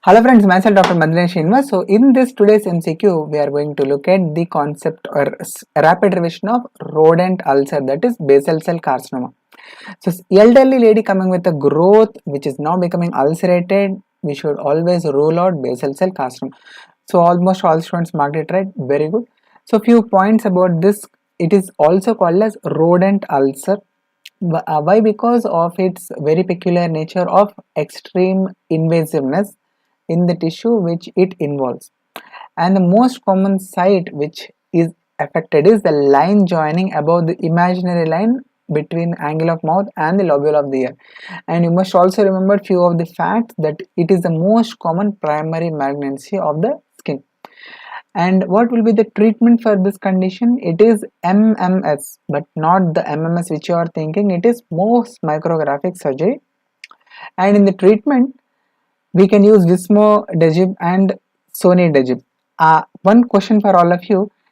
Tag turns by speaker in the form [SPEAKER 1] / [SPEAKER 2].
[SPEAKER 1] Hello friends, myself Dr. Maddineni Srinivas. So in this today's MCQ, we are going to look at the concept or rapid revision of rodent ulcer, that is basal cell carcinoma. So elderly lady coming with a growth which is now becoming ulcerated, we should always rule out basal cell carcinoma. So almost all students marked it right, very good. So few points about this, it is also called as rodent ulcer. Why? Because of its very peculiar nature of extreme invasiveness in the tissue which it involves, and the most common site which is affected is the line joining above the imaginary line between angle of mouth and the lobule of the ear. And you must also remember few of the facts that it is the most common primary malignancy of the skin. And what will be the treatment for this condition? It is MMS, but not the MMS which you are thinking. It is Mohs micrographic surgery. And in the treatment, we can use Vismodegib and Sonidegib. One question for all of you: